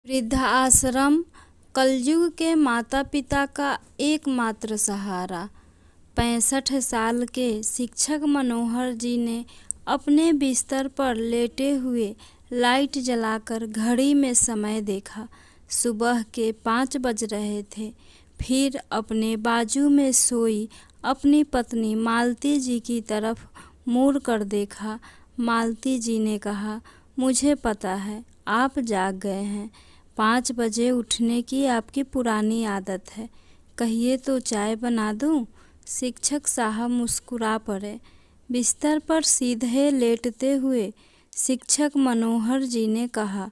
वृद्धाश्रम कलयुग के माता पिता का एकमात्र सहारा। 65 साल के शिक्षक मनोहर जी ने अपने बिस्तर पर लेटे हुए लाइट जलाकर घड़ी में समय देखा। सुबह के 5 बज रहे थे। फिर अपने बाजू में सोई अपनी पत्नी मालती जी की तरफ मुड़ कर देखा। मालती जी ने कहा, मुझे पता है आप जाग गए हैं। 5 बजे उठने की आपकी पुरानी आदत है। कहिए तो चाय बना दूं? शिक्षक साहब मुस्कुरा पड़े। बिस्तर पर सीधे लेटते हुए शिक्षक मनोहर जी ने कहा,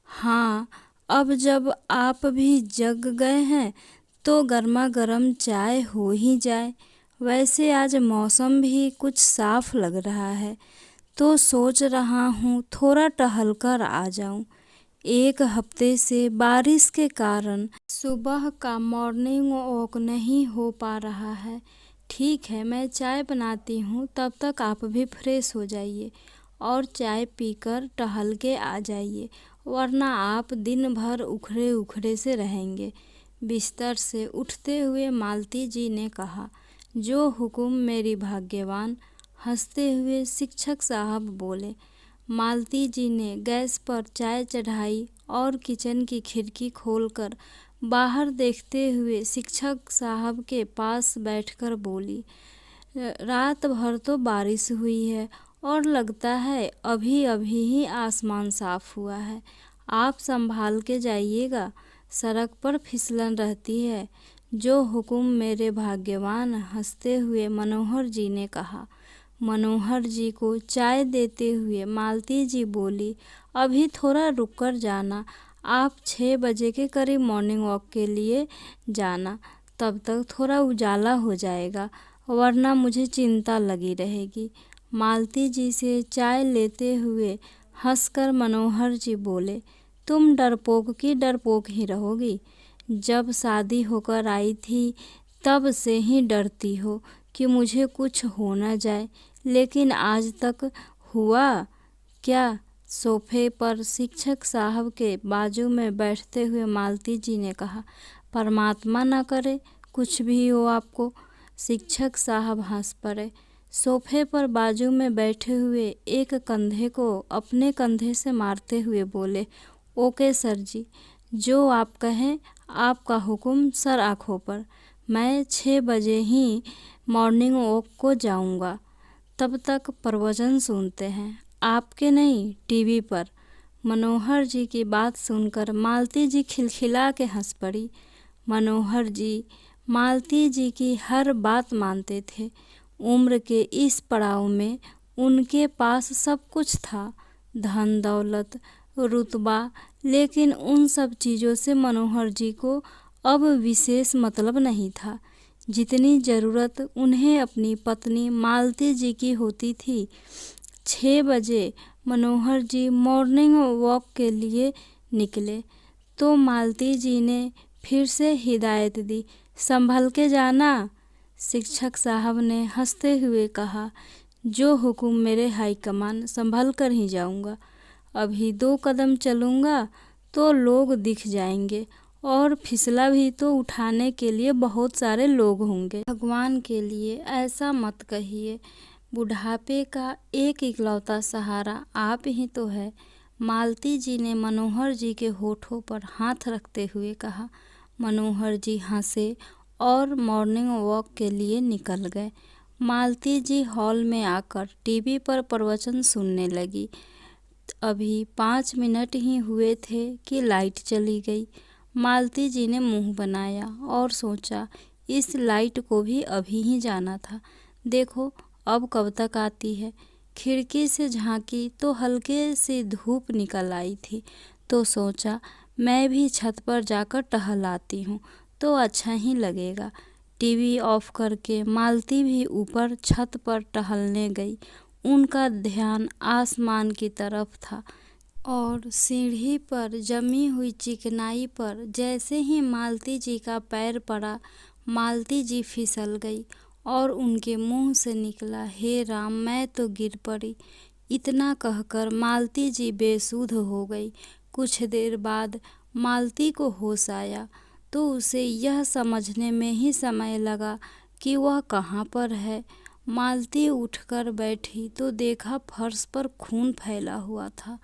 हाँ, अब जब आप भी जग गए हैं तो गर्मा गर्म चाय हो ही जाए। वैसे आज मौसम भी कुछ साफ लग रहा है तो सोच रहा हूँ थोड़ा टहल कर आ जाऊँ। 1 हफ्ते से बारिश के कारण सुबह का मॉर्निंग वॉक नहीं हो पा रहा है। ठीक है, मैं चाय बनाती हूँ, तब तक आप भी फ्रेश हो जाइए और चाय पीकर टहल के आ जाइए, वरना आप दिन भर उखड़े उखड़े से रहेंगे। बिस्तर से उठते हुए मालती जी ने कहा, जो हुक्म मेरी भाग्यवान। हंसते हुए शिक्षक साहब बोले। मालती जी ने गैस पर चाय चढ़ाई और किचन की खिड़की खोलकर बाहर देखते हुए शिक्षक साहब के पास बैठकर बोली, रात भर तो बारिश हुई है और लगता है अभी अभी ही आसमान साफ हुआ है। आप संभाल के जाइएगा, सड़क पर फिसलन रहती है। जो हुक्म मेरे भाग्यवान। हंसते हुए मनोहर जी ने कहा। मनोहर जी को चाय देते हुए मालती जी बोली, अभी थोड़ा रुक कर जाना। आप 6 बजे के करीब मॉर्निंग वॉक के लिए जाना, तब तक थोड़ा उजाला हो जाएगा, वरना मुझे चिंता लगी रहेगी। मालती जी से चाय लेते हुए हंसकर मनोहर जी बोले, तुम डरपोक की डरपोक ही रहोगी। जब शादी होकर आई थी तब से ही डरती हो कि मुझे कुछ हो न जाए, लेकिन आज तक हुआ क्या? सोफे पर शिक्षक साहब के बाजू में बैठते हुए मालती जी ने कहा, परमात्मा न करे कुछ भी हो आपको। शिक्षक साहब हंस पड़े। सोफे पर बाजू में बैठे हुए एक कंधे को अपने कंधे से मारते हुए बोले, ओके सर जी, जो आप कहें, आपका हुक्म सर आँखों पर। मैं 6 बजे ही मॉर्निंग वॉक को जाऊंगा, तब तक प्रवचन सुनते हैं, आपके नहीं टीवी पर। मनोहर जी की बात सुनकर मालती जी खिलखिला के हंस पड़ी। मनोहर जी मालती जी की हर बात मानते थे। उम्र के इस पड़ाव में उनके पास सब कुछ था, धन दौलत रुतबा, लेकिन उन सब चीज़ों से मनोहर जी को अब विशेष मतलब नहीं था जितनी ज़रूरत उन्हें अपनी पत्नी मालती जी की होती थी। 6 बजे मनोहर जी मॉर्निंग वॉक के लिए निकले तो मालती जी ने फिर से हिदायत दी, संभल के जाना। शिक्षक साहब ने हंसते हुए कहा, जो हुक्म मेरे हाईकमान, संभल कर ही जाऊंगा। अभी 2 कदम चलूंगा तो लोग दिख जाएंगे और फिसला भी तो उठाने के लिए बहुत सारे लोग होंगे। भगवान के लिए ऐसा मत कहिए, बुढ़ापे का एक इकलौता सहारा आप ही तो है। मालती जी ने मनोहर जी के होठों पर हाथ रखते हुए कहा। मनोहर जी हंसे और मॉर्निंग वॉक के लिए निकल गए। मालती जी हॉल में आकर टीवी पर प्रवचन सुनने लगी। अभी 5 मिनट ही हुए थे कि लाइट चली गई। मालती जी ने मुंह बनाया और सोचा, इस लाइट को भी अभी ही जाना था, देखो अब कब तक आती है। खिड़की से झांकी तो हल्के से धूप निकल आई थी, तो सोचा मैं भी छत पर जाकर टहल आती हूँ तो अच्छा ही लगेगा। टीवी ऑफ करके मालती भी ऊपर छत पर टहलने गई। उनका ध्यान आसमान की तरफ था और सीढ़ी पर जमी हुई चिकनाई पर जैसे ही मालती जी का पैर पड़ा, मालती जी फिसल गई और उनके मुंह से निकला, हे राम, मैं तो गिर पड़ी। इतना कहकर मालती जी बेसुध हो गई। कुछ देर बाद मालती को होश आया तो उसे यह समझने में ही समय लगा कि वह कहाँ पर है। मालती उठकर बैठी तो देखा फर्श पर खून फैला हुआ था।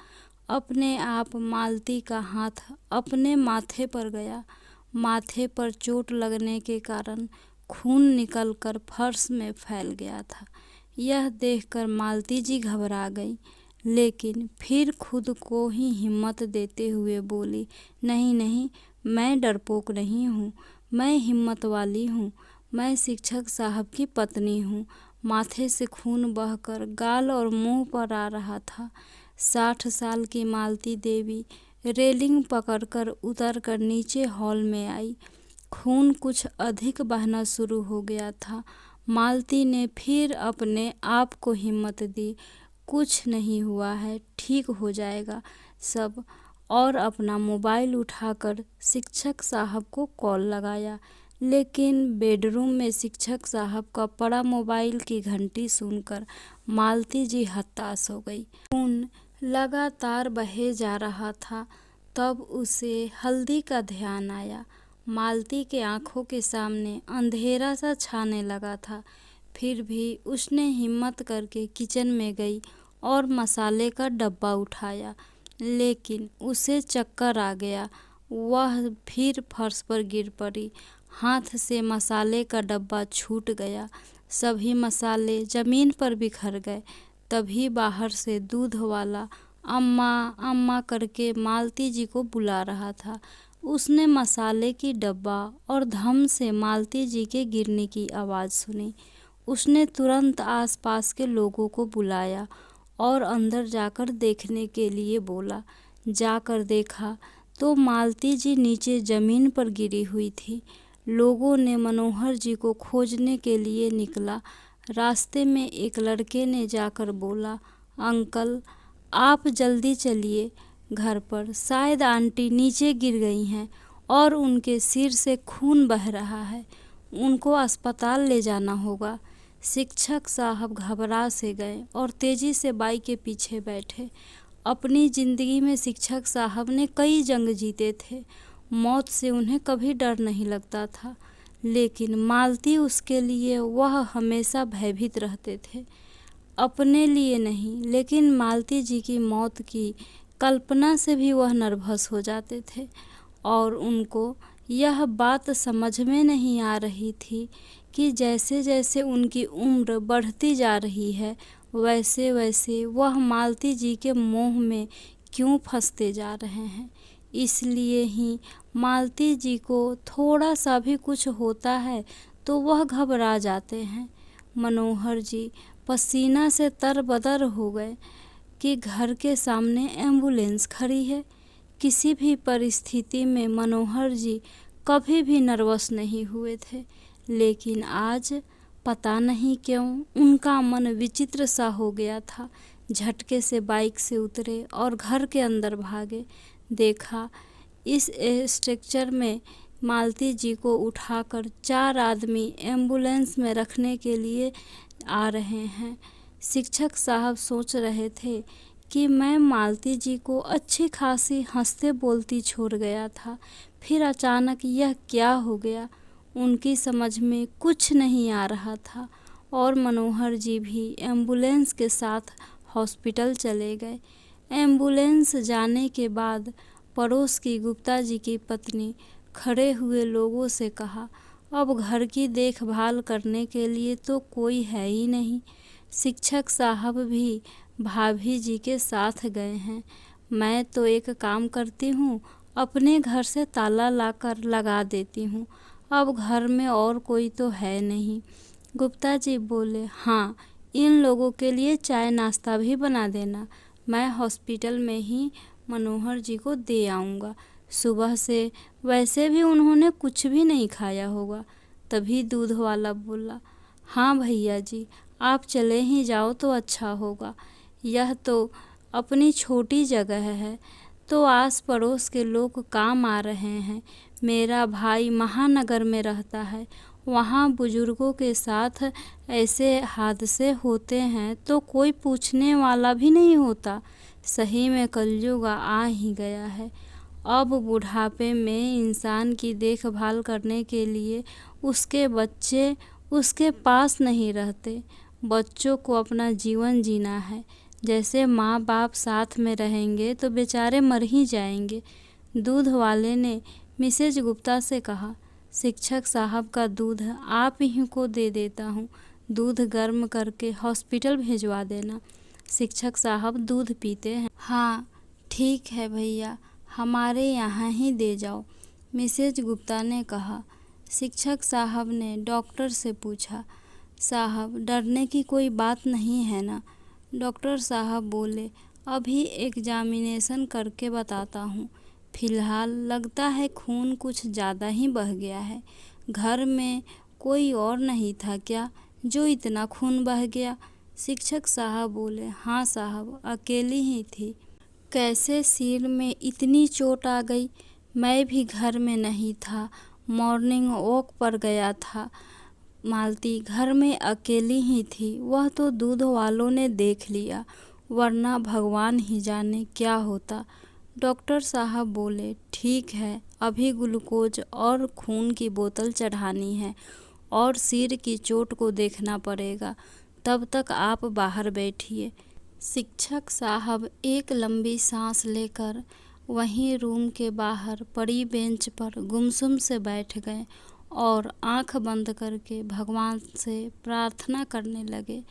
अपने आप मालती का हाथ अपने माथे पर गया। माथे पर चोट लगने के कारण खून निकलकर फर्श में फैल गया था। यह देखकर मालती जी घबरा गई, लेकिन फिर खुद को ही हिम्मत देते हुए बोली, नहीं नहीं, मैं डरपोक नहीं हूँ, मैं हिम्मत वाली हूँ, मैं शिक्षक साहब की पत्नी हूँ। माथे से खून बहकर गाल और मुंह पर आ रहा था। 60 साल की मालती देवी रेलिंग पकड़कर उतरकर नीचे हॉल में आई। खून कुछ अधिक बहना शुरू हो गया था। मालती ने फिर अपने आप को हिम्मत दी, कुछ नहीं हुआ है, ठीक हो जाएगा सब, और अपना मोबाइल उठाकर शिक्षक साहब को कॉल लगाया। लेकिन बेडरूम में शिक्षक साहब का पड़ा मोबाइल की घंटी सुनकर मालती जी हताश हो गई। खून लगातार बहे जा रहा था। तब उसे हल्दी का ध्यान आया। मालती के आंखों के सामने अंधेरा सा छाने लगा था। फिर भी उसने हिम्मत करके किचन में गई और मसाले का डब्बा उठाया, लेकिन उसे चक्कर आ गया। वह फिर फर्श पर गिर पड़ी। हाथ से मसाले का डब्बा छूट गया। सभी मसाले जमीन पर बिखर गए। तभी बाहर से दूध वाला अम्मा अम्मा करके मालती जी को बुला रहा था। उसने मसाले की डब्बा और धम से मालती जी के गिरने की आवाज़ सुनी। उसने तुरंत आसपास के लोगों को बुलाया और अंदर जाकर देखने के लिए बोला। जाकर देखा तो मालती जी नीचे ज़मीन पर गिरी हुई थी। लोगों ने मनोहर जी को खोजने के लिए निकला। रास्ते में एक लड़के ने जाकर बोला, अंकल आप जल्दी चलिए घर पर, शायद आंटी नीचे गिर गई हैं और उनके सिर से खून बह रहा है, उनको अस्पताल ले जाना होगा। शिक्षक साहब घबरा से गए और तेजी से बाइक के पीछे बैठे। अपनी ज़िंदगी में शिक्षक साहब ने कई जंग जीते थे। मौत से उन्हें कभी डर नहीं लगता था, लेकिन मालती उसके लिए वह हमेशा भयभीत रहते थे। अपने लिए नहीं, लेकिन मालती जी की मौत की कल्पना से भी वह नर्वस हो जाते थे। और उनको यह बात समझ में नहीं आ रही थी कि जैसे जैसे उनकी उम्र बढ़ती जा रही है, वैसे वैसे वह मालती जी के मोह में क्यों फंसते जा रहे हैं। इसलिए ही मालती जी को थोड़ा सा भी कुछ होता है तो वह घबरा जाते हैं। मनोहर जी पसीना से तरबतर हो गए कि घर के सामने एम्बुलेंस खड़ी है। किसी भी परिस्थिति में मनोहर जी कभी भी नर्वस नहीं हुए थे, लेकिन आज पता नहीं क्यों उनका मन विचित्र सा हो गया था। झटके से बाइक से उतरे और घर के अंदर भागे। देखा इस स्ट्रक्चर में मालती जी को उठाकर 4 आदमी एम्बुलेंस में रखने के लिए आ रहे हैं। शिक्षक साहब सोच रहे थे कि मैं मालती जी को अच्छी खासी हंसते बोलती छोड़ गया था, फिर अचानक यह क्या हो गया। उनकी समझ में कुछ नहीं आ रहा था और मनोहर जी भी एम्बुलेंस के साथ हॉस्पिटल चले गए। एम्बुलेंस जाने के बाद पड़ोस की गुप्ता जी की पत्नी खड़े हुए लोगों से कहा, अब घर की देखभाल करने के लिए तो कोई है ही नहीं। शिक्षक साहब भी भाभी जी के साथ गए हैं। मैं तो एक काम करती हूँ, अपने घर से ताला लाकर लगा देती हूँ, अब घर में और कोई तो है नहीं। गुप्ता जी बोले, हाँ, इन लोगों के लिए चाय नाश्ता भी बना देना, मैं हॉस्पिटल में ही मनोहर जी को दे आऊँगा। सुबह से वैसे भी उन्होंने कुछ भी नहीं खाया होगा। तभी दूध वाला बोला, हाँ भैया जी, आप चले ही जाओ तो अच्छा होगा। यह तो अपनी छोटी जगह है तो आस पड़ोस के लोग काम आ रहे हैं। मेरा भाई महानगर में रहता है, वहाँ बुजुर्गों के साथ ऐसे हादसे होते हैं तो कोई पूछने वाला भी नहीं होता। सही में कलयुग आ ही गया है। अब बुढ़ापे में इंसान की देखभाल करने के लिए उसके बच्चे उसके पास नहीं रहते। बच्चों को अपना जीवन जीना है। जैसे माँ बाप साथ में रहेंगे तो बेचारे मर ही जाएंगे। दूध वाले ने मिसेज गुप्ता से कहा, शिक्षक साहब का दूध आप ही को दे देता हूँ। दूध गर्म करके हॉस्पिटल भिजवा देना। शिक्षक साहब दूध पीते हैं। हाँ ठीक है भैया, हमारे यहाँ ही दे जाओ, मिसेज गुप्ता ने कहा। शिक्षक साहब ने डॉक्टर से पूछा, साहब डरने की कोई बात नहीं है ना? डॉक्टर साहब बोले, अभी एग्जामिनेशन करके बताता हूँ। फिलहाल लगता है खून कुछ ज़्यादा ही बह गया है। घर में कोई और नहीं था क्या जो इतना खून बह गया? शिक्षक साहब बोले, हाँ साहब, अकेली ही थी। कैसे सिर में इतनी चोट आ गई? मैं भी घर में नहीं था, मॉर्निंग वॉक पर गया था। मालती घर में अकेली ही थी। वह तो दूध वालों ने देख लिया, वरना भगवान ही जाने क्या होता। डॉक्टर साहब बोले, ठीक है, अभी ग्लूकोज और खून की बोतल चढ़ानी है और सिर की चोट को देखना पड़ेगा। तब तक आप बाहर बैठिए। शिक्षक साहब एक लंबी सांस लेकर वहीं रूम के बाहर पड़ी बेंच पर गुमसुम से बैठ गए और आंख बंद करके भगवान से प्रार्थना करने लगे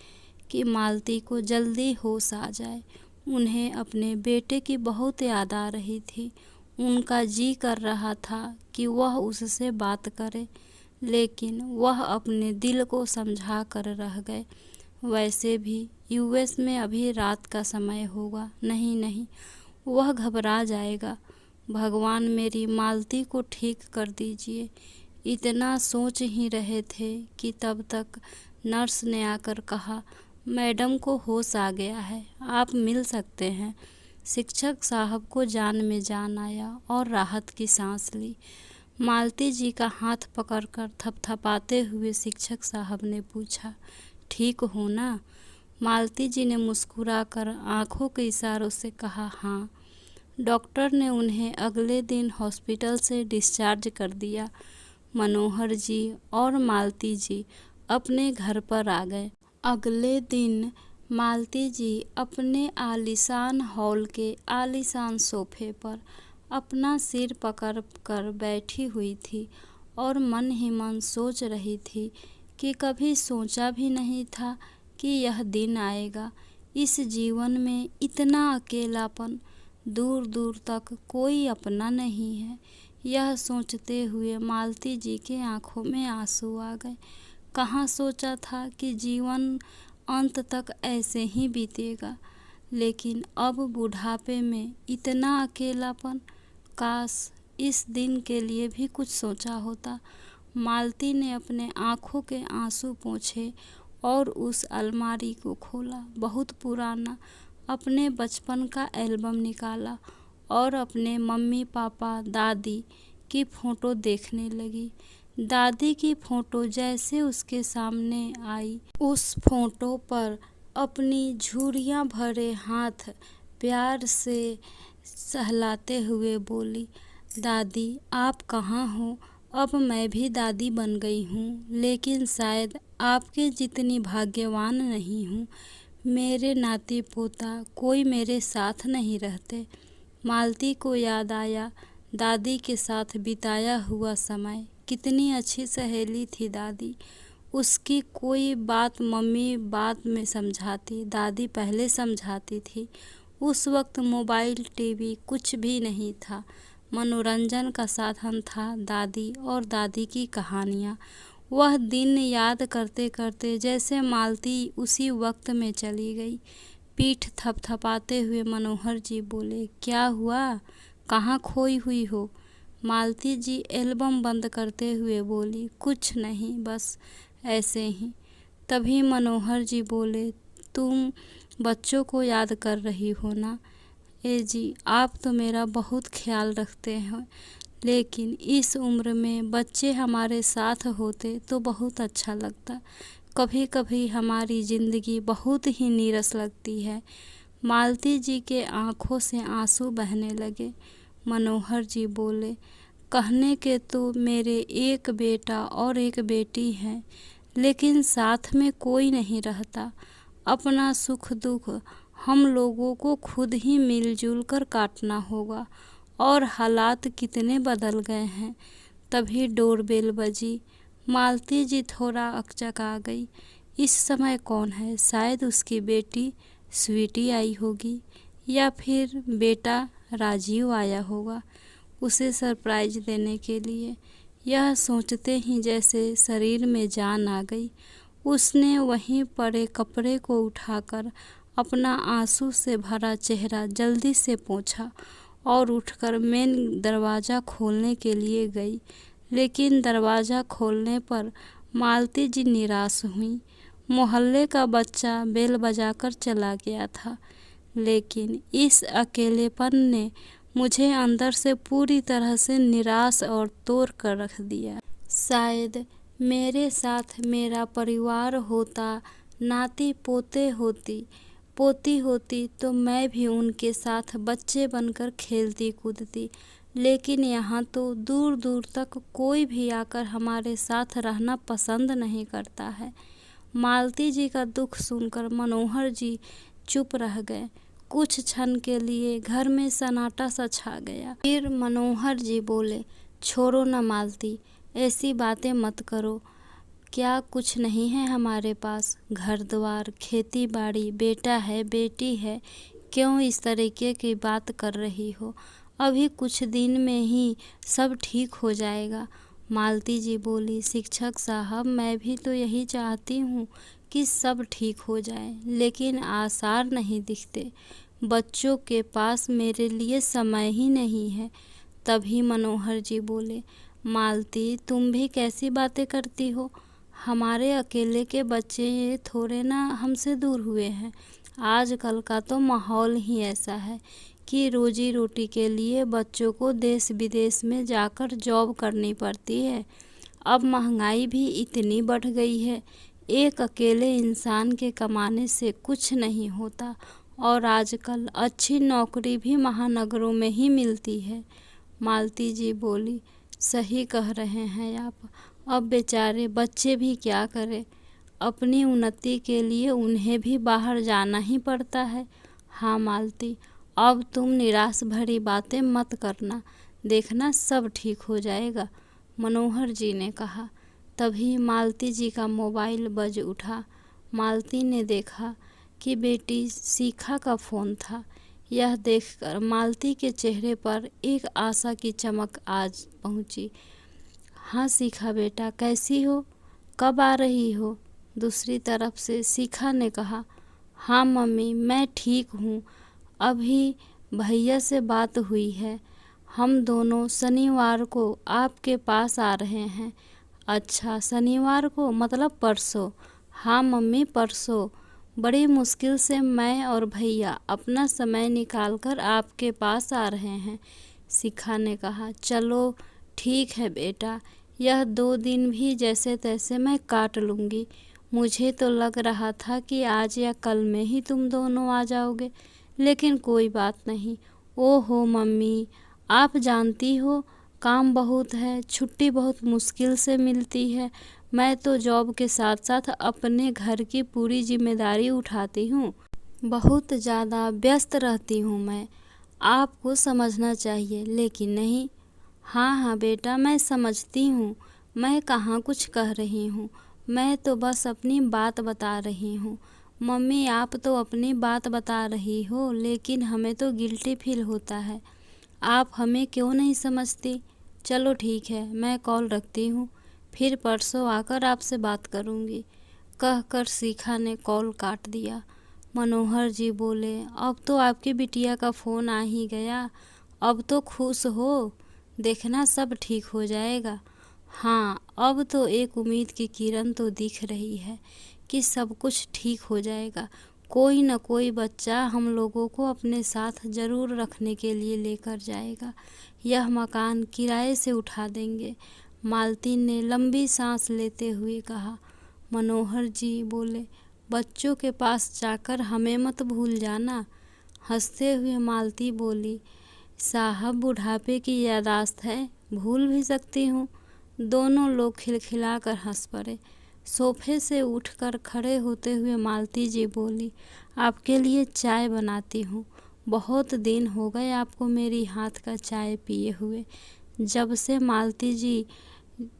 कि मालती को जल्दी होश आ जाए। उन्हें अपने बेटे की बहुत याद आ रही थी। उनका जी कर रहा था कि वह उससे बात करे, लेकिन वह अपने दिल को समझा कर रह गए। वैसे भी यूएस में अभी रात का समय होगा। नहीं, वह घबरा जाएगा। भगवान मेरी मालती को ठीक कर दीजिए। इतना सोच ही रहे थे कि तब तक नर्स ने आकर कहा, मैडम को होश आ गया है, आप मिल सकते हैं। शिक्षक साहब को जान में जान आया और राहत की सांस ली। मालती जी का हाथ पकड़कर थपथपाते हुए शिक्षक साहब ने पूछा, ठीक हो ना? मालती जी ने मुस्कुराकर आंखों के इशारों से कहा, हाँ। डॉक्टर ने उन्हें अगले दिन हॉस्पिटल से डिस्चार्ज कर दिया। मनोहर जी और मालती जी अपने घर पर आ गए। अगले दिन मालती जी अपने आलीशान हॉल के आलीशान सोफे पर अपना सिर पकड़ कर बैठी हुई थी और मन ही मन सोच रही थी कि कभी सोचा भी नहीं था कि यह दिन आएगा। इस जीवन में इतना अकेलापन, दूर दूर तक कोई अपना नहीं है। यह सोचते हुए मालती जी के आंखों में आंसू आ गए। कहाँ सोचा था कि जीवन अंत तक ऐसे ही बीतेगा, लेकिन अब बुढ़ापे में इतना अकेलापन। काश इस दिन के लिए भी कुछ सोचा होता। मालती ने अपने आंखों के आंसू पोंछे और उस अलमारी को खोला। बहुत पुराना अपने बचपन का एल्बम निकाला और अपने मम्मी पापा दादी की फ़ोटो देखने लगी। दादी की फ़ोटो जैसे उसके सामने आई, उस फ़ोटो पर अपनी झुर्रियाँ भरे हाथ प्यार से सहलाते हुए बोली, दादी आप कहाँ हो? अब मैं भी दादी बन गई हूँ, लेकिन शायद आपके जितनी भाग्यवान नहीं हूँ। मेरे नाती पोता कोई मेरे साथ नहीं रहते। मालती को याद आया दादी के साथ बिताया हुआ समय। कितनी अच्छी सहेली थी दादी। उसकी कोई बात मम्मी बाद में समझाती, दादी पहले समझाती थी। उस वक्त मोबाइल टीवी कुछ भी नहीं था। मनोरंजन का साधन था दादी और दादी की कहानियाँ। वह दिन याद करते करते जैसे मालती उसी वक्त में चली गई। पीठ थपथपाते हुए मनोहर जी बोले, क्या हुआ? कहाँ खोई हुई हो? मालती जी एल्बम बंद करते हुए बोली, कुछ नहीं, बस ऐसे ही। तभी मनोहर जी बोले, तुम बच्चों को याद कर रही हो ना? ए जी, आप तो मेरा बहुत ख्याल रखते हैं, लेकिन इस उम्र में बच्चे हमारे साथ होते तो बहुत अच्छा लगता। कभी कभी हमारी ज़िंदगी बहुत ही नीरस लगती है। मालती जी के आंखों से आंसू बहने लगे। मनोहर जी बोले, कहने के तो मेरे एक बेटा और एक बेटी है, लेकिन साथ में कोई नहीं रहता। अपना सुख दुख हम लोगों को खुद ही मिलजुल कर काटना होगा, और हालात कितने बदल गए हैं। तभी डोरबेल बजी। मालती जी थोड़ा अकचका गई। इस समय कौन है? शायद उसकी बेटी स्वीटी आई होगी, या फिर बेटा राजीव आया होगा उसे सरप्राइज देने के लिए। यह सोचते ही जैसे शरीर में जान आ गई। उसने वहीं पड़े कपड़े को उठाकर अपना आंसू से भरा चेहरा जल्दी से पोंछा और उठकर मेन दरवाज़ा खोलने के लिए गई। लेकिन दरवाज़ा खोलने पर मालती जी निराश हुई। मोहल्ले का बच्चा बेल बजाकर चला गया था, लेकिन इस अकेलेपन ने मुझे अंदर से पूरी तरह से निराश और तोड़ कर रख दिया। शायद मेरे साथ मेरा परिवार होता, नाती पोती होती तो मैं भी उनके साथ बच्चे बनकर खेलती कूदती। लेकिन यहाँ तो दूर दूर तक कोई भी आकर हमारे साथ रहना पसंद नहीं करता है। मालती जी का दुख सुनकर मनोहर जी चुप रह गए। कुछ क्षण के लिए घर में सन्नाटा सा छा गया। फिर मनोहर जी बोले, छोड़ो न मालती, ऐसी बातें मत करो। क्या कुछ नहीं है हमारे पास? घर द्वार, खेती बाड़ी, बेटा है, बेटी है। क्यों इस तरीके की बात कर रही हो? अभी कुछ दिन में ही सब ठीक हो जाएगा। मालती जी बोली, शिक्षक साहब, मैं भी तो यही चाहती हूँ कि सब ठीक हो जाए, लेकिन आसार नहीं दिखते। बच्चों के पास मेरे लिए समय ही नहीं है। तभी मनोहर जी बोले, मालती, तुम भी कैसी बातें करती हो? हमारे अकेले के बच्चे ये थोड़े ना हमसे दूर हुए हैं। आजकल का तो माहौल ही ऐसा है कि रोजी रोटी के लिए बच्चों को देश विदेश में जाकर जॉब करनी पड़ती है। अब महंगाई भी इतनी बढ़ गई है, एक अकेले इंसान के कमाने से कुछ नहीं होता, और आजकल अच्छी नौकरी भी महानगरों में ही मिलती है। मालती जी बोली, सही कह रहे हैं आप। अब बेचारे बच्चे भी क्या करें? अपनी उन्नति के लिए उन्हें भी बाहर जाना ही पड़ता है। हाँ मालती, अब तुम निराश भरी बातें मत करना, देखना सब ठीक हो जाएगा, मनोहर जी ने कहा। तभी मालती जी का मोबाइल बज उठा। मालती ने देखा कि बेटी शिखा का फ़ोन था। यह देखकर मालती के चेहरे पर एक आशा की चमक आज पहुंची। हाँ शिखा बेटा, कैसी हो? कब आ रही हो? दूसरी तरफ से शिखा ने कहा, हाँ मम्मी, मैं ठीक हूँ। अभी भैया से बात हुई है, हम दोनों शनिवार को आपके पास आ रहे हैं। अच्छा, शनिवार को मतलब परसों? हाँ मम्मी, परसों। बड़ी मुश्किल से मैं और भैया अपना समय निकालकर आपके पास आ रहे हैं। शिखा ने कहा, चलो ठीक है बेटा, यह 2 दिन भी जैसे तैसे मैं काट लूँगी। मुझे तो लग रहा था कि आज या कल में ही तुम दोनों आ जाओगे, लेकिन कोई बात नहीं। ओहो मम्मी, आप जानती हो काम बहुत है, छुट्टी बहुत मुश्किल से मिलती है। मैं तो जॉब के साथ साथ अपने घर की पूरी जिम्मेदारी उठाती हूँ। बहुत ज़्यादा व्यस्त रहती हूँ मैं, आपको समझना चाहिए, लेकिन नहीं। हाँ हाँ बेटा, मैं समझती हूँ। मैं कहाँ कुछ कह रही हूँ, मैं तो बस अपनी बात बता रही हूँ। मम्मी, आप तो अपनी बात बता रही हो, लेकिन हमें तो गिल्टी फील होता है। आप हमें क्यों नहीं समझती? चलो ठीक है, मैं कॉल रखती हूँ, फिर परसों आकर आपसे बात करूँगी। कहकर शिखा ने कॉल काट दिया। मनोहर जी बोले, अब तो आपकी बिटिया का फ़ोन आ ही गया, अब तो खुश हो, देखना सब ठीक हो जाएगा। हाँ, अब तो एक उम्मीद की किरण तो दिख रही है कि सब कुछ ठीक हो जाएगा। कोई न कोई बच्चा हम लोगों को अपने साथ ज़रूर रखने के लिए लेकर जाएगा। यह मकान किराए से उठा देंगे। मालती ने लंबी सांस लेते हुए कहा। मनोहर जी बोले, बच्चों के पास जाकर हमें मत भूल जाना। हंसते हुए मालती बोली, साहब बुढ़ापे की यादाश्त है, भूल भी सकती हूँ। दोनों लोग खिलखिलाकर हंस पड़े। सोफे से उठकर खड़े होते हुए मालती जी बोली, आपके लिए चाय बनाती हूँ। बहुत दिन हो गए आपको मेरी हाथ का चाय पिए हुए। जब से मालती जी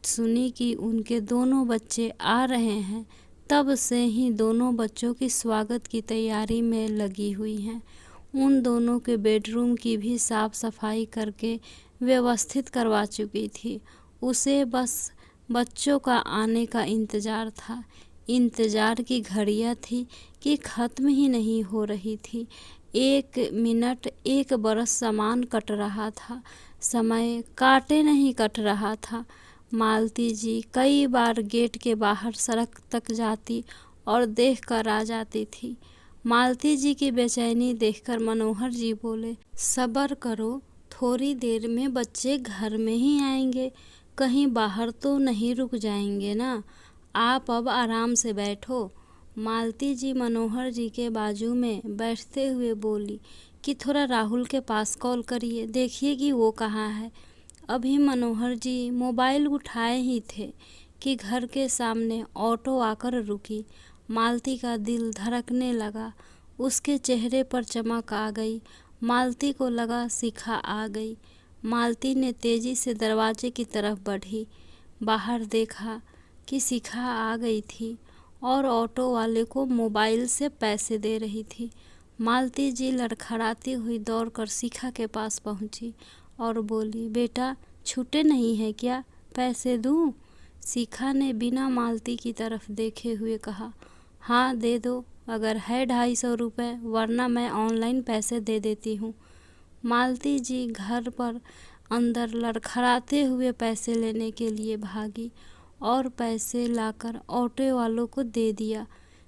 सुनी कि उनके दोनों बच्चे आ रहे हैं, तब से ही दोनों बच्चों की स्वागत की तैयारी में लगी हुई हैं। उन दोनों के बेडरूम की भी साफ सफाई करके व्यवस्थित करवा चुकी थी। उसे बस बच्चों का आने का इंतज़ार था। इंतज़ार की घड़ियाँ थी कि ख़त्म ही नहीं हो रही थी। 1 मिनट 1 बरस समान कट रहा था, समय काटे नहीं कट रहा था। मालती जी कई बार गेट के बाहर सड़क तक जाती और देख कर आ जाती थी। मालती जी की बेचैनी देखकर मनोहर जी बोले, सब्र करो, थोड़ी देर में बच्चे घर में ही आएंगे, कहीं बाहर तो नहीं रुक जाएंगे ना। आप अब आराम से बैठो। मालती जी मनोहर जी के बाजू में बैठते हुए बोली कि थोड़ा राहुल के पास कॉल करिए, देखिए कि वो कहाँ है। अभी मनोहर जी मोबाइल उठाए ही थे कि घर के सामने ऑटो आकर रुकी। मालती का दिल धड़कने लगा, उसके चेहरे पर चमक आ गई। मालती को लगा शिखा आ गई। मालती ने तेजी से दरवाजे की तरफ बढ़ी। बाहर देखा कि शिखा आ गई थी और ऑटो वाले को मोबाइल से पैसे दे रही थी। मालती जी लड़खड़ाती हुई दौड़कर शिखा के पास पहुंची और बोली, बेटा छूटे नहीं है क्या, पैसे दूं? शिखा ने बिना मालती की तरफ देखे हुए कहा, हाँ दे दो, अगर है 250 रुपये, वरना मैं ऑनलाइन पैसे दे देती हूँ। मालती जी घर पर अंदर लड़खड़ाते हुए पैसे लेने के लिए भागी और पैसे लाकर ऑटो वालों को दे दिया।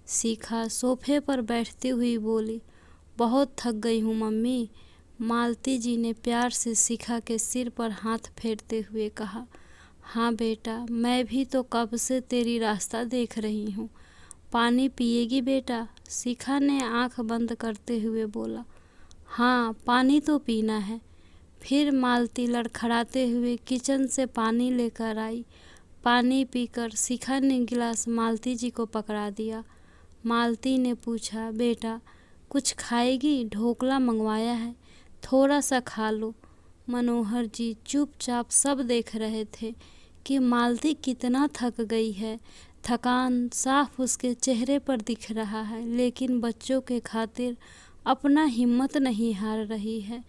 शिखा सोफे पर बैठती हुई बोली, बहुत थक गई हूँ मम्मी। मालती जी ने प्यार से शिखा के सिर पर हाथ फेरते हुए कहा, हाँ बेटा, मैं भी तो कब से तेरी रास्ता देख रही हूँ। पानी पिएगी बेटा? शिखा ने आंख बंद करते हुए बोला, हाँ पानी तो पीना है। फिर मालती लड़खड़ाते हुए किचन से पानी लेकर आई। पानी पीकर शिखा ने गिलास मालती जी को पकड़ा दिया। मालती ने पूछा, बेटा कुछ खाएगी? ढोकला मंगवाया है, थोड़ा सा खा लो। मनोहर जी चुपचाप सब देख रहे थे कि मालती कितना थक गई है। थकान साफ उसके चेहरे पर दिख रहा है, लेकिन बच्चों के खातिर अपना हिम्मत नहीं हार रही है।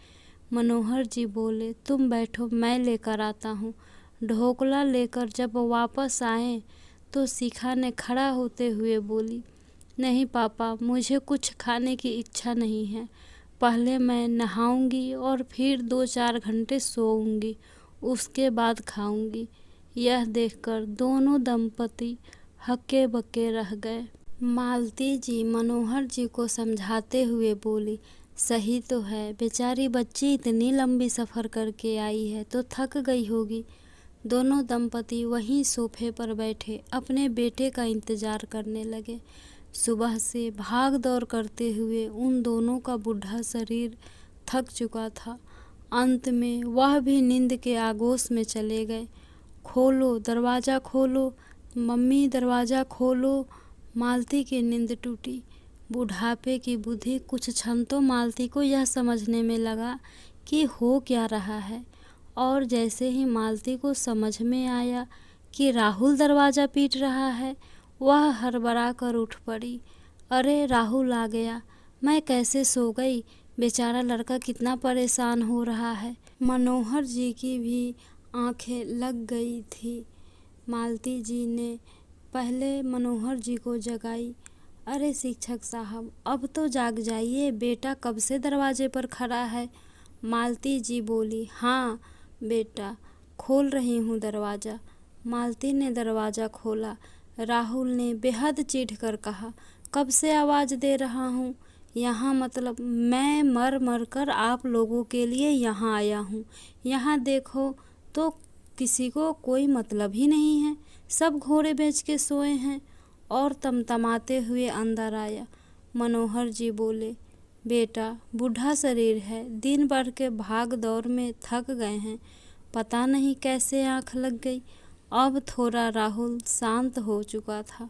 मनोहर जी बोले, तुम बैठो, मैं लेकर आता हूँ। ढोकला लेकर जब वापस आए तो शिखा ने खड़ा होते हुए बोली, नहीं पापा, मुझे कुछ खाने की इच्छा नहीं है। पहले मैं नहाऊंगी और फिर 2-4 घंटे सोऊंगी, उसके बाद खाऊंगी। यह देखकर दोनों दंपति हक्के बक्के रह गए। मालती जी मनोहर जी को समझाते हुए बोली, सही तो है, बेचारी बच्ची इतनी लंबी सफ़र करके आई है तो थक गई होगी। दोनों दंपति वहीं सोफे पर बैठे अपने बेटे का इंतज़ार करने लगे। सुबह से भाग दौड़ करते हुए उन दोनों का बूढ़ा शरीर थक चुका था। अंत में वह भी नींद के आगोश में चले गए। खोलो दरवाज़ा, खोलो मम्मी, दरवाज़ा खोलो। मालती की नींद टूटी। बुढ़ापे की बुद्धि कुछ क्षण तो मालती को यह समझने में लगा कि हो क्या रहा है, और जैसे ही मालती को समझ में आया कि राहुल दरवाज़ा पीट रहा है, वह हड़बड़ा कर उठ पड़ी। अरे राहुल आ गया, मैं कैसे सो गई, बेचारा लड़का कितना परेशान हो रहा है। मनोहर जी की भी आंखें लग गई थी। मालती जी ने पहले मनोहर जी को जगाई। अरे शिक्षक साहब, अब तो जाग जाइए, बेटा कब से दरवाजे पर खड़ा है। मालती जी बोली, हाँ बेटा, खोल रही हूँ दरवाज़ा। मालती ने दरवाज़ा खोला। राहुल ने बेहद चिढ़ कर कहा, कब से आवाज़ दे रहा हूँ, यहाँ मतलब मैं मर मर कर आप लोगों के लिए यहाँ आया हूँ। यहाँ देखो तो किसी को कोई मतलब ही नहीं है, सब घोड़े बेच के सोए हैं। और तमतमाते हुए अंदर आया। मनोहर जी बोले, बेटा बूढ़ा शरीर है, दिन भर के भाग दौड़ में थक गए हैं, पता नहीं कैसे आँख लग गई। अब थोड़ा राहुल शांत हो चुका था।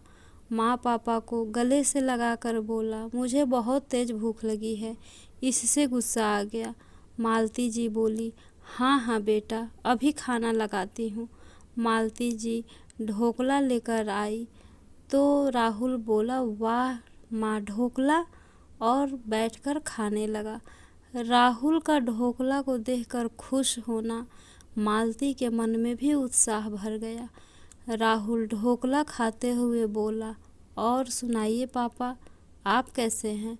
माँ पापा को गले से लगाकर बोला, मुझे बहुत तेज भूख लगी है। इससे गुस्सा आ गया। मालती जी बोली, हाँ हाँ बेटा, अभी खाना लगाती हूँ। मालती जी ढोकला लेकर आई तो राहुल बोला, वाह माँ, ढोकला, और बैठकर खाने लगा। राहुल का ढोकला को देखकर खुश होना मालती के मन में भी उत्साह भर गया। राहुल ढोकला खाते हुए बोला, और सुनाइए पापा, आप कैसे हैं?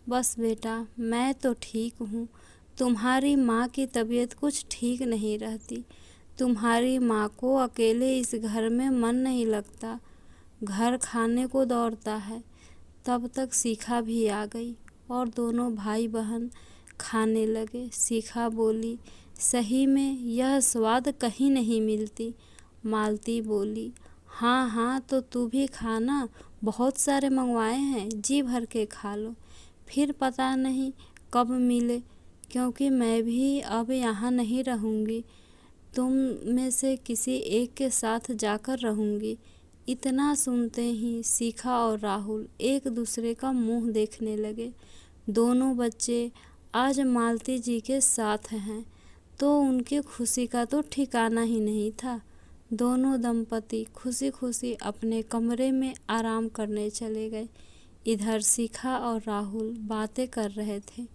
बस बेटा, मैं तो ठीक हूँ। तुम्हारी माँ की तबीयत कुछ ठीक नहीं रहती। तुम्हारी माँ को अकेले इस घर में मन नहीं लगता, घर खाने को दौड़ता है। तब तक शिखा भी आ गई और दोनों भाई बहन खाने लगे। शिखा बोली, सही में यह स्वाद कहीं नहीं मिलती। मालती बोली, हाँ हाँ, तो तू भी खाना, बहुत सारे मंगवाए हैं, जी भर के खा लो। फिर पता नहीं कब मिले, क्योंकि मैं भी अब यहाँ नहीं रहूँगी, तुम में से किसी एक के साथ जाकर रहूँगी। इतना सुनते ही शिखा और राहुल एक दूसरे का मुंह देखने लगे। दोनों बच्चे आज मालती जी के साथ हैं तो उनकी खुशी का तो ठिकाना ही नहीं था। दोनों दंपति खुशी खुशी अपने कमरे में आराम करने चले गए। इधर शिखा और राहुल बातें कर रहे थे।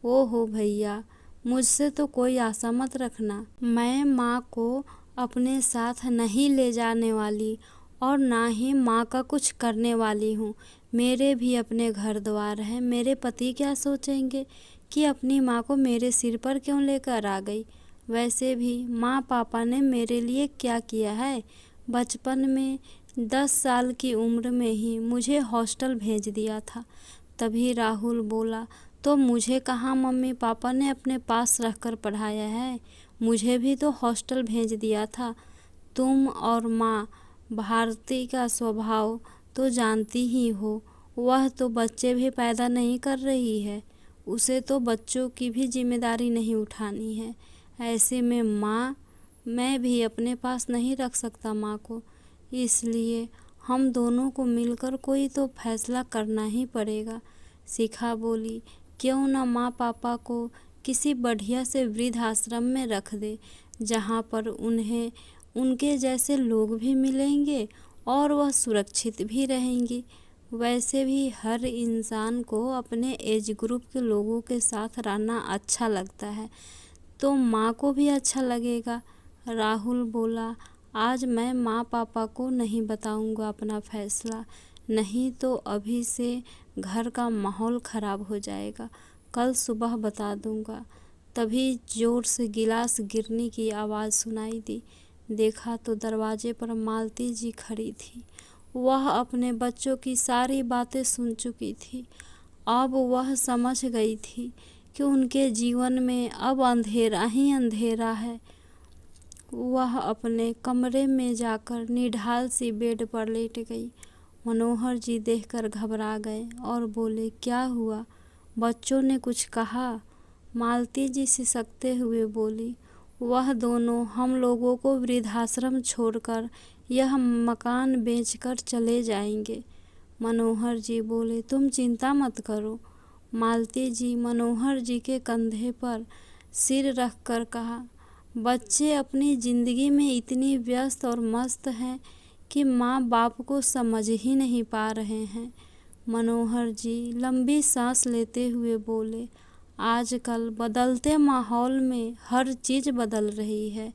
ओहो भैया, मुझसे तो कोई आशा मत रखना। मैं माँ को अपने साथ नहीं ले जाने वाली और ना ही माँ का कुछ करने वाली हूँ। मेरे भी अपने घर द्वार है। मेरे पति क्या सोचेंगे कि अपनी माँ को मेरे सिर पर क्यों लेकर आ गई। वैसे भी माँ पापा ने मेरे लिए क्या किया है। बचपन में 10 साल की उम्र में ही मुझे हॉस्टल भेज दिया था। तभी राहुल बोला, तो मुझे कहाँ मम्मी पापा ने अपने पास रखकर पढ़ाया है, मुझे भी तो हॉस्टल भेज दिया था। तुम और माँ भारती का स्वभाव तो जानती ही हो, वह तो बच्चे भी पैदा नहीं कर रही है, उसे तो बच्चों की भी जिम्मेदारी नहीं उठानी है। ऐसे में मैं भी अपने पास नहीं रख सकता माँ को, इसलिए हम दोनों को मिलकर कोई तो फैसला करना ही पड़ेगा। शिखा बोली, क्यों ना माँ पापा को किसी बढ़िया से वृद्ध आश्रम में रख दे, जहाँ पर उन्हें उनके जैसे लोग भी मिलेंगे और वह सुरक्षित भी रहेंगी। वैसे भी हर इंसान को अपने एज ग्रुप के लोगों के साथ रहना अच्छा लगता है, तो माँ को भी अच्छा लगेगा। राहुल बोला, आज मैं माँ पापा को नहीं बताऊंगा अपना फैसला, नहीं तो अभी से घर का माहौल ख़राब हो जाएगा। कल सुबह बता दूंगा। तभी ज़ोर से गिलास गिरने की आवाज़ सुनाई दी। देखा तो दरवाजे पर मालती जी खड़ी थी। वह अपने बच्चों की सारी बातें सुन चुकी थी। अब वह समझ गई थी कि उनके जीवन में अब अंधेरा ही अंधेरा है। वह अपने कमरे में जाकर निढाल सी बेड पर लेट गई। मनोहर जी देखकर घबरा गए और बोले, क्या हुआ, बच्चों ने कुछ कहा? मालती जी सिसकते हुए बोली, वह दोनों हम लोगों को वृद्धाश्रम छोड़कर यह मकान बेचकर चले जाएंगे। मनोहर जी बोले, तुम चिंता मत करो। मालती जी मनोहर जी के कंधे पर सिर रखकर कहा, बच्चे अपनी ज़िंदगी में इतनी व्यस्त और मस्त हैं कि माँ बाप को समझ ही नहीं पा रहे हैं। मनोहर जी लंबी सांस लेते हुए बोले, आजकल बदलते माहौल में हर चीज़ बदल रही है।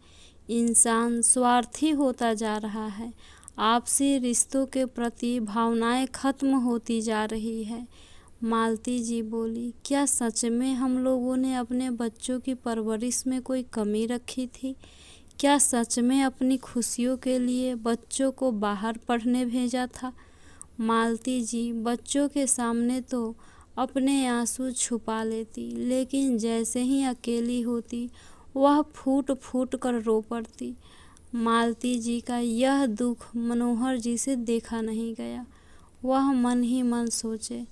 इंसान स्वार्थी होता जा रहा है। आपसी रिश्तों के प्रति भावनाएं खत्म होती जा रही है। मालती जी बोली, क्या सच में हम लोगों ने अपने बच्चों की परवरिश में कोई कमी रखी थी? क्या सच में अपनी खुशियों के लिए बच्चों को बाहर पढ़ने भेजा था? मालती जी बच्चों के सामने तो अपने आंसू छुपा लेती, लेकिन जैसे ही अकेली होती वह फूट फूट कर रो पड़ती। मालती जी का यह दुख मनोहर जी से देखा नहीं गया। वह मन ही मन सोचे,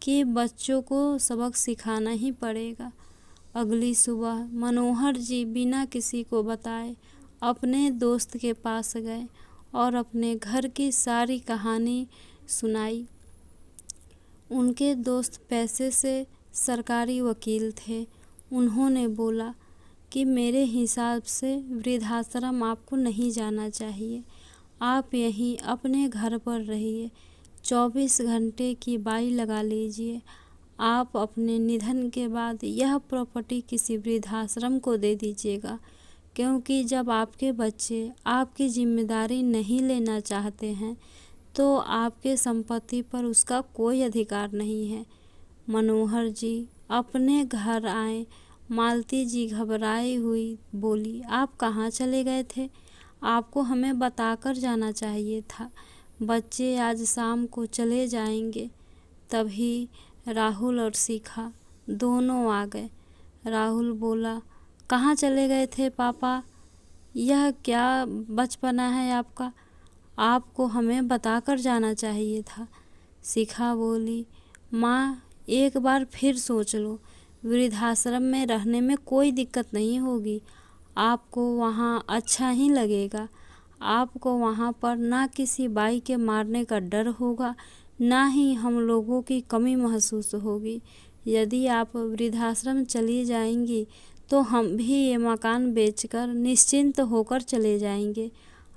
कि बच्चों को सबक सिखाना ही पड़ेगा। अगली सुबह मनोहर जी बिना किसी को बताए अपने दोस्त के पास गए और अपने घर की सारी कहानी सुनाई। उनके दोस्त पैसे से सरकारी वकील थे। उन्होंने बोला कि मेरे हिसाब से वृद्धाश्रम आपको नहीं जाना चाहिए, आप यहीं अपने घर पर रहिए, 24 घंटे की बाई लगा लीजिए। आप अपने निधन के बाद यह प्रॉपर्टी किसी वृद्धाश्रम को दे दीजिएगा, क्योंकि जब आपके बच्चे आपकी जिम्मेदारी नहीं लेना चाहते हैं तो आपके संपत्ति पर उसका कोई अधिकार नहीं है। मनोहर जी अपने घर आए। मालती जी घबराई हुई बोली, आप कहाँ चले गए थे? आपको हमें बताकर जाना चाहिए था। बच्चे आज शाम को चले जाएंगे। तभी राहुल और शिखा दोनों आ गए। राहुल बोला, कहाँ चले गए थे पापा? यह क्या बचपना है आपका? आपको हमें बताकर जाना चाहिए था। शिखा बोली, माँ एक बार फिर सोच लो, वृद्धाश्रम में रहने में कोई दिक्कत नहीं होगी, आपको वहाँ अच्छा ही लगेगा। आपको वहाँ पर ना किसी बाई के मारने का डर होगा, ना ही हम लोगों की कमी महसूस होगी। यदि आप वृद्धाश्रम चली जाएंगी तो हम भी ये मकान बेचकर निश्चिंत होकर चले जाएंगे।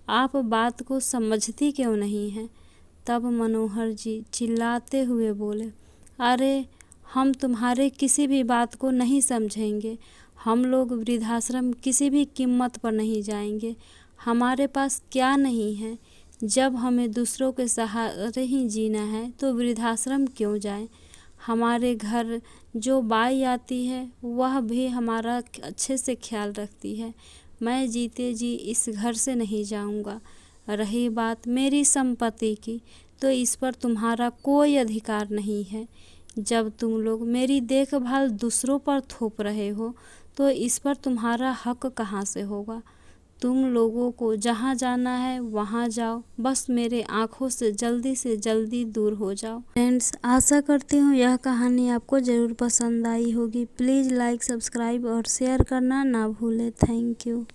आप बात को समझती क्यों नहीं हैं? तब मनोहर जी चिल्लाते हुए बोले, अरे हम तुम्हारे किसी भी बात को नहीं समझेंगे। हम लोग वृद्धाश्रम किसी भी कीमत पर नहीं जाएंगे। हमारे पास क्या नहीं है? जब हमें दूसरों के सहारे ही जीना है तो वृद्धाश्रम क्यों जाएं? हमारे घर जो बाई आती है वह भी हमारा अच्छे से ख्याल रखती है। मैं जीते जी इस घर से नहीं जाऊंगा। रही बात मेरी संपत्ति की, तो इस पर तुम्हारा कोई अधिकार नहीं है। जब तुम लोग मेरी देखभाल दूसरों पर थोप रहे हो तो इस पर तुम्हारा हक कहाँ से होगा? तुम लोगों को जहाँ जाना है वहाँ जाओ, बस मेरे आँखों से जल्दी दूर हो जाओ। फ्रेंड्स, आशा करती हूँ यह कहानी आपको ज़रूर पसंद आई होगी। प्लीज़ लाइक, सब्सक्राइब और शेयर करना ना भूलें। Thank you.